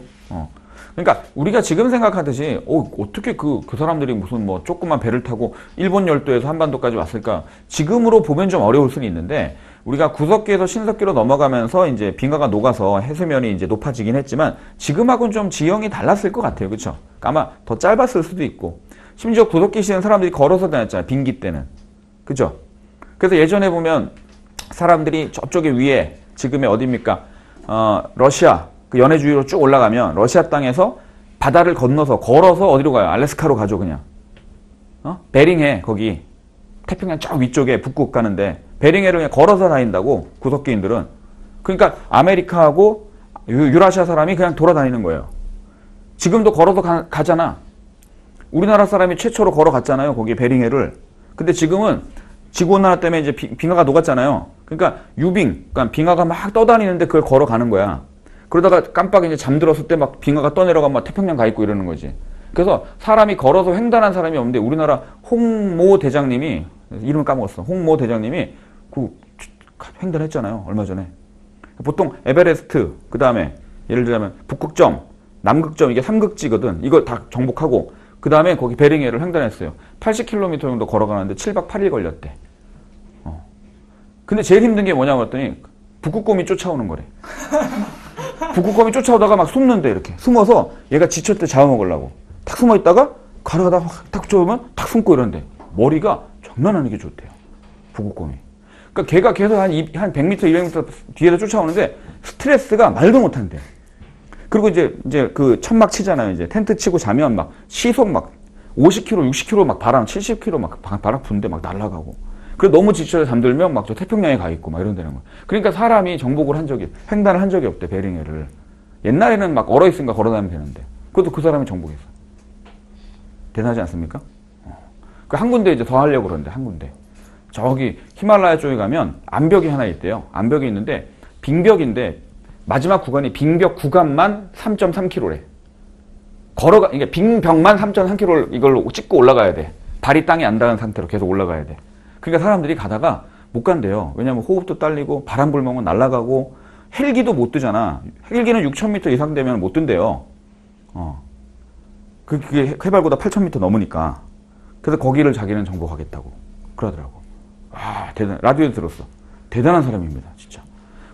그러니까 우리가 지금 생각하듯이 어떻게 그 사람들이 무슨 뭐 조그만 배를 타고 일본 열도에서 한반도까지 왔을까? 지금으로 보면 좀 어려울 수는 있는데 우리가 구석기에서 신석기로 넘어가면서 이제 빙하가 녹아서 해수면이 이제 높아지긴 했지만 지금하고는 좀 지형이 달랐을 것 같아요. 그렇죠? 아마 더 짧았을 수도 있고 심지어 구석기 시대는 사람들이 걸어서 다녔잖아요. 빙기 때는. 그죠? 그래서 예전에 보면 사람들이 저쪽에 위에 지금의 어디입니까? 러시아 그 연해주위로 쭉 올라가면 러시아 땅에서 바다를 건너서 걸어서 어디로 가요? 알래스카로 가죠 그냥. 베링해 거기 태평양 쫙 위쪽에 북극 가는데 베링해를 그냥 걸어서 다닌다고 구석기인들은. 그러니까 아메리카하고 유라시아 사람이 그냥 돌아다니는 거예요. 지금도 걸어서 가잖아. 우리나라 사람이 최초로 걸어갔잖아요 거기 베링해를. 근데 지금은 지구온난화 때문에 이제 빙하가 녹았잖아요. 그러니까 그러니까 빙하가 막 떠다니는데 그걸 걸어가는 거야. 그러다가 깜빡 이제 잠들었을 때 막 빙하가 떠내려가 막 태평양 가 있고 이러는 거지. 그래서 사람이 걸어서 횡단한 사람이 없는데 우리나라 홍모 대장님이 이름을 까먹었어. 홍모 대장님이 그 횡단했잖아요. 얼마 전에. 보통 에베레스트 그 다음에 예를 들자면 북극점, 남극점 이게 삼극지거든. 이거 다 정복하고 그 다음에 거기 베링해를 횡단했어요. 80km 정도 걸어가는데 7박 8일 걸렸대. 근데 제일 힘든 게 뭐냐고 했더니 북극곰이 쫓아오는 거래. 북극곰이 쫓아오다가 막 숨는데 이렇게 숨어서 얘가 지칠 때 잡아먹으려고 탁 숨어 있다가 가다가 탁 쫓아오면 탁 숨고 이러는데 머리가 장난 아니게 좋대요 북극곰이. 그러니까 걔가 계속 한 100m 200m 뒤에서 쫓아오는데 스트레스가 말도 못한대. 그리고 이제 그 천막 치잖아요. 이제 텐트 치고 자면 막 시속 막 50km 60km 막 바람 70km 막 바람 부는데 막 날아가고. 그래 너무 지쳐서 잠들면 막 저 태평양에 가 있고 막 이런다는 거야. 그러니까 사람이 정복을 횡단을 한 적이 없대 베링해를. 옛날에는 막 얼어 있으니까 걸어다니면 되는데 그것도 그 사람이 정복했어. 대단하지 않습니까? 그 한 군데 이제 더 하려고 그러는데 한 군데 저기 히말라야 쪽에 가면 암벽이 하나 있대요. 암벽이 있는데 빙벽인데 마지막 구간이 빙벽 구간만 3.3km래. 그러니까 빙벽만 3.3km를 이걸로 찍고 올라가야 돼. 발이 땅에 안 닿은 상태로 계속 올라가야 돼. 그러니까 사람들이 가다가 못 간대요. 왜냐면 호흡도 딸리고 바람 불면 날아가고 헬기도 못 뜨잖아. 헬기는 6,000m 이상 되면 못 뜬대요. 그게 해발보다 8,000m 넘으니까. 그래서 거기를 자기는 정복하겠다고 그러더라고. 아, 라디오에 들었어. 대단한 사람입니다, 진짜.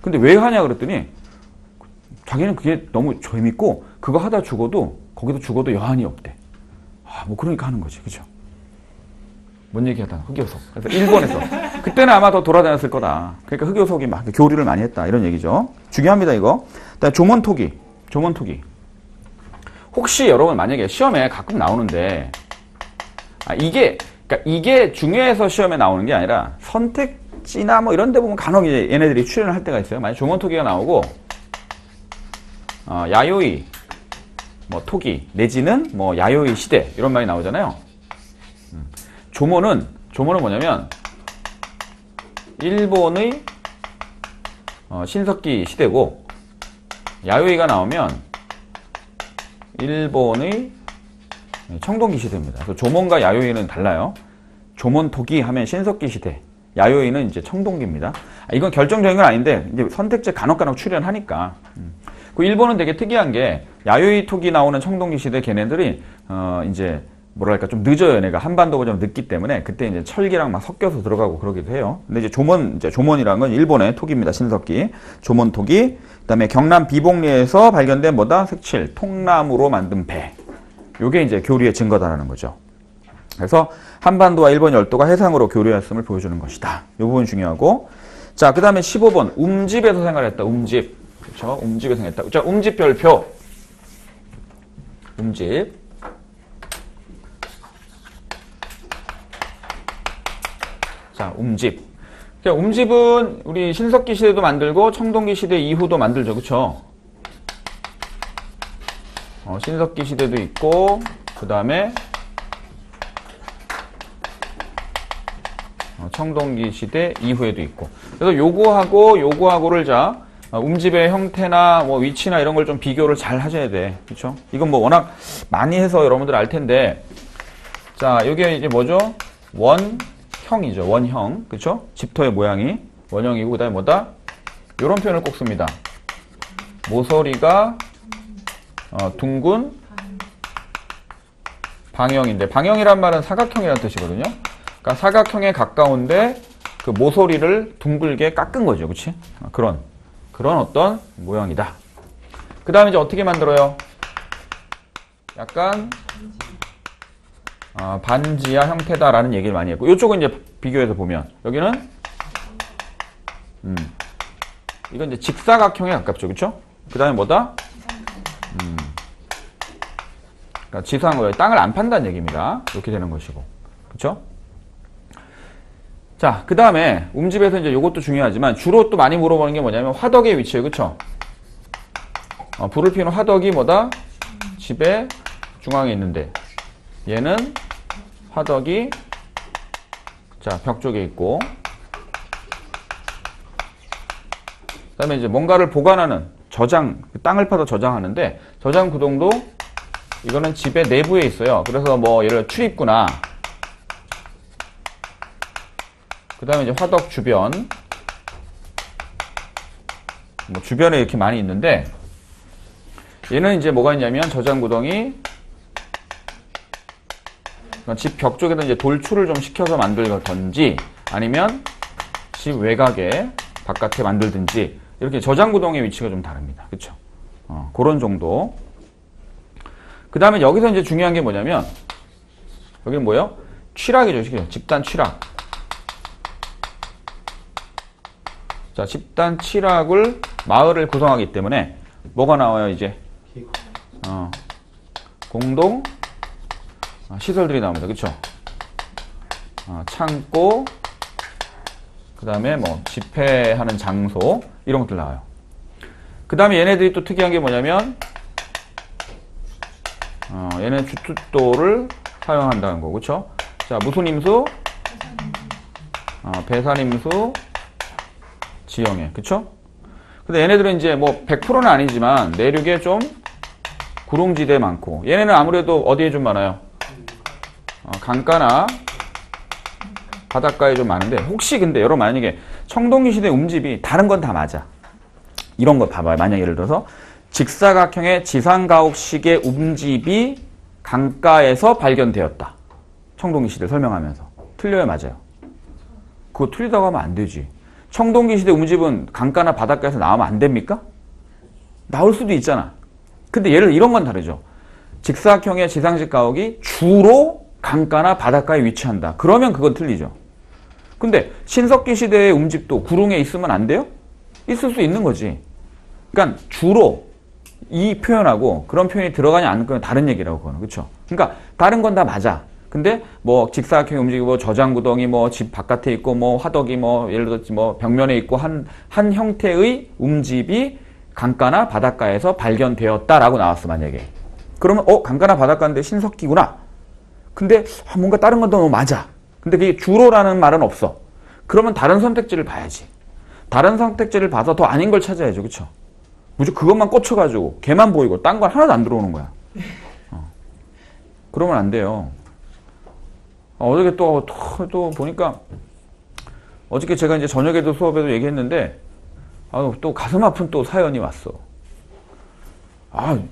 근데 왜 하냐 그랬더니 자기는 그게 너무 재밌고 그거 하다 죽어도 거기서 죽어도 여한이 없대. 뭐 그러니까 하는 거지, 그죠? 뭔 얘기하다 흑요석. 그래서 일본에서 그때는 아마 더 돌아다녔을 거다. 그러니까 흑요석이 막 교류를 많이 했다 이런 얘기죠. 중요합니다 이거. 그다음에 조몬토기. 혹시 여러분 만약에 시험에 가끔 나오는데 이게 중요해서 시험에 나오는 게 아니라 선택지나 뭐 이런 데 보면 간혹 이제 얘네들이 출연을 할 때가 있어요. 만약 조몬토기가 나오고 야요이 뭐 토기 내지는 뭐 야요이 시대 이런 말이 나오잖아요. 조몬은 뭐냐면 일본의 신석기 시대고 야요이가 나오면 일본의 청동기 시대입니다. 그래서 조몬과 야요이는 달라요. 조몬토기 하면 신석기 시대, 야요이는 이제 청동기입니다. 이건 결정적인 건 아닌데 이제 선택제 간혹 출연하니까. 그 일본은 되게 특이한 게 야요이 토기 나오는 청동기 시대 걔네들이 이제 뭐랄까 좀 늦어요. 얘네가 한반도가 좀 늦기 때문에 그때 이제 철기랑 막 섞여서 들어가고 그러기도 해요. 근데 이제 조몬이라는 건 일본의 토기입니다. 신석기. 조몬토기. 그다음에 경남 비봉리에서 발견된 뭐다? 색칠, 통나무로 만든 배. 요게 이제 교류의 증거다라는 거죠. 그래서 한반도와 일본 열도가 해상으로 교류했음을 보여주는 것이다. 이 부분 중요하고. 자, 그다음에 15번 움집에서 생활했다. 움집. 그렇죠? 움집에서 생활했다. 자, 움집별표. 움집. 자, 움집. 그러니까 움집은 우리 신석기 시대도 만들고 청동기 시대 이후도 만들죠. 그쵸? 신석기 시대도 있고, 그 다음에 청동기 시대 이후에도 있고. 그래서 요거하고를 자, 움집의 형태나 뭐 위치나 이런 걸 좀 비교를 잘 하셔야 돼. 그쵸? 이건 뭐 워낙 많이 해서 여러분들 알 텐데. 자, 요게 이제 뭐죠? 원형이죠. 원형. 그쵸? 집터의 모양이 원형이고, 그 다음에 뭐다? 요런 표현을 꼭 씁니다. 모서리가 둥근 방형인데, 방형이란 말은 사각형이라는 뜻이거든요. 그러니까 사각형에 가까운데 그 모서리를 둥글게 깎은 거죠. 그치? 그런 어떤 모양이다. 그 다음에 이제 어떻게 만들어요? 약간 반지하 형태다라는 얘기를 많이 했고, 이쪽은 이제 비교해서 보면 여기는 이건 이제 직사각형에 가깝죠. 그쵸? 그 다음에 뭐다? 그러니까 지상으로 땅을 안 판다는 얘기입니다. 이렇게 되는 것이고. 그쵸? 자, 그 다음에 움집에서 이제 이것도 중요하지만 주로 또 많이 물어보는 게 뭐냐면 화덕의 위치예요. 그쵸? 불을 피우는 화덕이 뭐다? 집의 중앙에 있는데, 얘는 화덕이 자, 벽 쪽에 있고, 그 다음에 이제 뭔가를 보관하는 저장, 땅을 파서 저장하는데, 저장 구동도 이거는 집의 내부에 있어요. 그래서 뭐 예를 들어 출입구나, 그 다음에 이제 화덕 주변, 뭐 주변에 이렇게 많이 있는데, 얘는 이제 뭐가 있냐면 저장 구덩이, 집 벽 쪽에다 이제 돌출을 좀 시켜서 만들던지, 아니면 집 외곽에 바깥에 만들든지, 이렇게 저장 구덩이의 위치가 좀 다릅니다. 그쵸? 그런 정도. 그 다음에 여기서 이제 중요한 게 뭐냐면, 여기는 뭐예요? 취락이죠. 집단 취락. 자, 집단 취락을, 마을을 구성하기 때문에 뭐가 나와요, 이제? 공동 시설들이 나옵니다. 그쵸? 창고, 그 다음에 뭐 집회하는 장소, 이런 것들 나와요. 그 다음에 얘네들이 또 특이한 게 뭐냐면, 얘는 주투도를 사용한다는 거. 그쵸? 자, 무슨 임수? 배산임수, 지형에. 그쵸? 근데 얘네들은 이제 뭐 100%는 아니지만 내륙에 좀 구릉지대 많고, 얘네는 아무래도 어디에 좀 많아요? 강가나 바닷가에 좀 많은데, 혹시 근데 여러분 만약에 청동기 시대 움집이 다른 건 다 맞아. 이런 거 봐봐요. 만약 예를 들어서 직사각형의 지상가옥식의 움집이 강가에서 발견되었다. 청동기 시대 설명하면서. 틀려요, 맞아요? 그거 틀리다고 하면 안 되지. 청동기 시대 움집은 강가나 바닷가에서 나오면 안 됩니까? 나올 수도 있잖아. 근데 예를 들어 이런 건 다르죠. 직사각형의 지상식 가옥이 주로 강가나 바닷가에 위치한다. 그러면 그건 틀리죠. 근데 신석기 시대의 움집도 구릉에 있으면 안 돼요? 있을 수 있는 거지. 그러니까 주로 이 표현하고 그런 표현이 들어가냐 안 들어가냐 다른 얘기라고, 그거는. 그렇죠? 그러니까 다른 건 다 맞아. 근데 뭐 직사각형이 움직이고 저장구덩이 뭐 집 바깥에 있고 뭐 화덕이 뭐 예를 들어 뭐 벽면에 있고 한 형태의 움집이 강가나 바닷가에서 발견되었다라고 나왔어, 만약에. 그러면 강가나 바닷가인데 신석기구나. 근데 뭔가 다른 건 더 맞아. 근데 그게 주로라는 말은 없어. 그러면 다른 선택지를 봐야지. 다른 선택지를 봐서 더 아닌 걸 찾아야죠. 그렇죠? 무조건 그것만 꽂혀가지고 걔만 보이고 딴 건 하나도 안 들어오는 거야. 그러면 안 돼요. 어저께 또 보니까, 어저께 제가 이제 저녁에도 수업에도 얘기했는데, 또 가슴 아픈 또 사연이 왔어.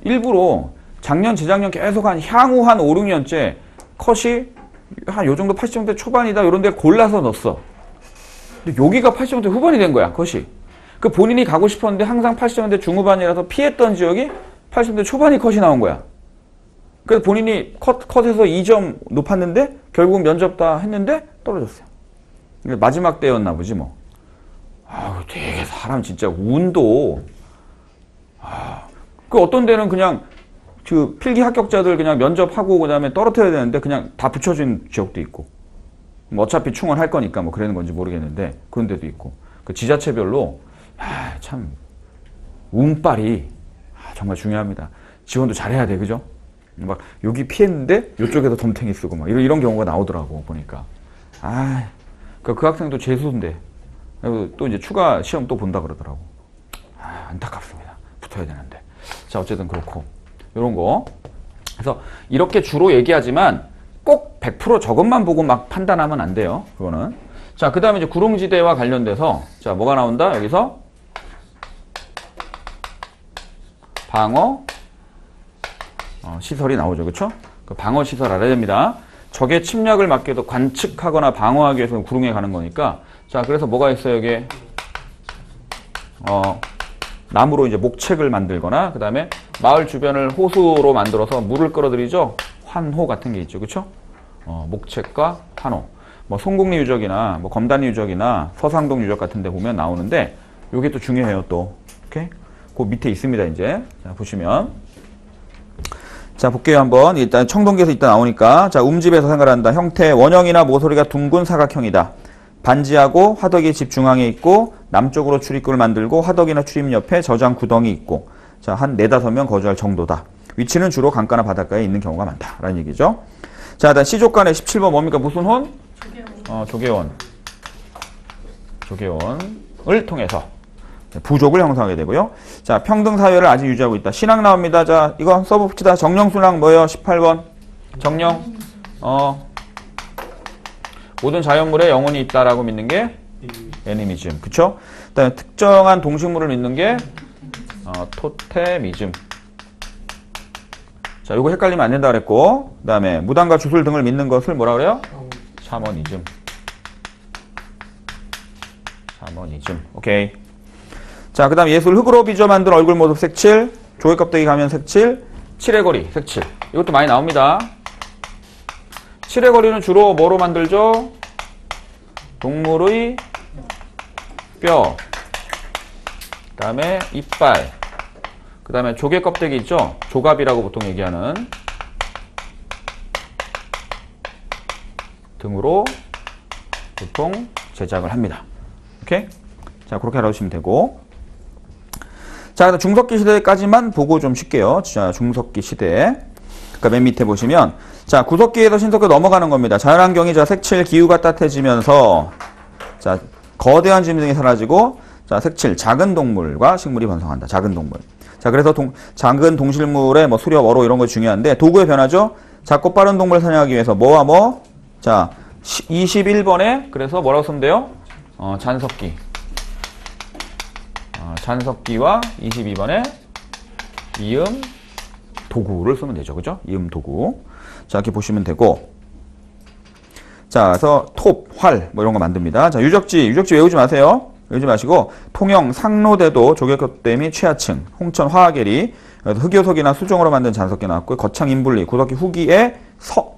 일부러 작년, 재작년 계속 향후 한 5, 6년째 컷이 한 요 정도 80점대 초반이다 이런 데 골라서 넣었어. 근데 여기가 80점대 후반이 된 거야, 컷이. 그 본인이 가고 싶었는데 항상 80점대 중후반이라서 피했던 지역이 80점대 초반이 컷이 나온 거야. 그래서 본인이 컷에서 2점 높았는데 결국은 면접 다 했는데 떨어졌어요. 마지막 때였나 보지 뭐. 되게 사람 진짜 운도. 그 어떤 데는 그냥 그 필기 합격자들 그냥 면접하고 그다음에 떨어뜨려야 되는데 그냥 다 붙여준 지역도 있고 뭐 어차피 충원할 거니까 뭐 그러는 건지 모르겠는데 그런 데도 있고 그 지자체별로 참 운빨이 정말 중요합니다. 지원도 잘해야 돼, 그죠? 막 여기 피했는데 이쪽에서 덤탱이 쓰고 막 이런 경우가 나오더라고 보니까. 그 학생도 재수인데 또 이제 추가 시험 또 본다 그러더라고. 안타깝습니다. 붙어야 되는데. 자, 어쨌든 그렇고 이런 거. 그래서 이렇게 주로 얘기하지만 꼭 100% 저것만 보고 막 판단하면 안 돼요. 그거는. 자, 그 다음에 이제 구릉지대와 관련돼서 자, 뭐가 나온다? 여기서 방어 시설이 나오죠. 그쵸? 그 방어 시설 알아야 됩니다. 적의 침략을 막기도 관측하거나 방어하기 위해서 구릉에 가는 거니까. 자, 그래서 뭐가 있어요, 여기에? 나무로 이제 목책을 만들거나, 그 다음에 마을 주변을 호수로 만들어서 물을 끌어들이죠? 환호 같은 게 있죠. 그쵸? 목책과 환호. 뭐, 송국리 유적이나, 뭐, 검단리 유적이나, 서상동 유적 같은 데 보면 나오는데, 요게 또 중요해요, 또. 오케이? 그 밑에 있습니다, 이제. 자, 보시면. 자, 볼게요, 한번. 일단 청동기에서 이따 나오니까. 자, 움집에서 생각한다. 형태, 원형이나 모서리가 둥근 사각형이다. 반지하고 화덕이 집 중앙에 있고, 남쪽으로 출입구를 만들고, 화덕이나 출입 옆에 저장 구덩이 있고, 자, 한 4-5명 거주할 정도다. 위치는 주로 강가나 바닷가에 있는 경우가 많다. 라는 얘기죠. 자, 일단 C조간의 17번 뭡니까? 무슨 혼? 조계원. 조계원을 통해서 부족을 형성하게 되고요. 자, 평등사회를 아직 유지하고 있다. 신앙 나옵니다. 자, 이거 써봅시다. 정령순학 뭐예요? 18번. 정령. 모든 자연물에 영혼이 있다라고 믿는 게 애니미즘. 그쵸? 그다음에 특정한 동식물을 믿는 게 토테미즘. 자, 이거 헷갈리면 안 된다 그랬고, 그 다음에 무당과 주술 등을 믿는 것을 뭐라 그래요? 샤머니즘. 오케이. 자, 그 다음 예술 흙으로 빚어 만든 얼굴 모습 색칠, 조개 껍데기 가면 색칠, 칠해거리 색칠. 이것도 많이 나옵니다. 칠해거리는 주로 뭐로 만들죠? 동물의 뼈, 그 다음에 이빨, 그 다음에 조개 껍데기 있죠? 조갑이라고 보통 얘기하는 등으로 보통 제작을 합니다. 오케이? 자, 그렇게 알아두시면 되고. 자, 중석기 시대까지만 보고 좀 쉽게요. 자, 중석기 시대. 그러니까 맨 밑에 보시면, 자, 구석기에서 신석기 넘어가는 겁니다. 자연환경이 자, 색칠, 기후가 따뜻해지면서, 자, 거대한 짐승이 등이 사라지고, 자, 색칠, 작은 동물과 식물이 번성한다. 작은 동물. 자, 그래서 작은 동식물의 뭐 수렵, 어로 이런 거 중요한데, 도구의 변화죠? 작고 빠른 동물을 사냥하기 위해서 뭐와 뭐? 자, 21번에, 그래서 뭐라고 쓰면 돼요? 잔석기. 잔석기와 22번에 이음 도구를 쓰면 되죠. 그죠? 이음 도구. 자, 이렇게 보시면 되고. 자, 그래서 톱, 활, 뭐 이런 거 만듭니다. 자, 유적지 외우지 마세요. 외우지 마시고, 통영, 상로대도 조개껍데기 및 최하층, 홍천, 화하계리, 흑요석이나 수종으로 만든 잔석기 나왔고, 거창 인분리, 구석기 후기에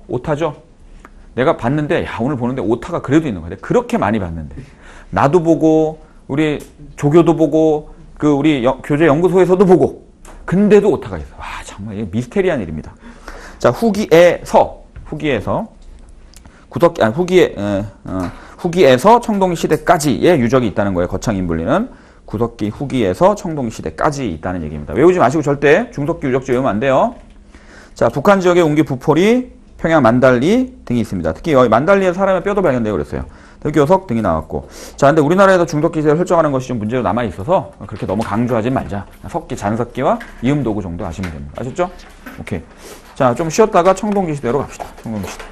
오타죠? 내가 봤는데, 야, 오늘 보는데 오타가 그래도 있는 거야. 그렇게 많이 봤는데. 나도 보고, 우리 조교도 보고, 우리 교재 연구소에서도 보고, 근데도 오타가 있어. 와, 정말 이게 미스테리한 일입니다. 자, 후기에서 후기에서 청동기 시대까지의 유적이 있다는 거예요. 거창 인분리는 구석기 후기에서 청동기 시대까지 있다는 얘기입니다. 외우지 마시고 절대 중석기 유적지 외우면 안 돼요. 자, 북한 지역의 웅기 부포리, 평양 만달리 등이 있습니다. 특히 여기 만달리에서 사람의 뼈도 발견되고 그랬어요. 흑요석 등이 나왔고. 자, 근데 우리나라에서 중석기 시대를 설정하는 것이 좀 문제로 남아있어서 그렇게 너무 강조하지 말자. 석기, 잔석기와 이음도구 정도 아시면 됩니다. 아셨죠? 오케이. 자, 좀 쉬었다가 청동기 시대로 갑시다. 청동기 시대.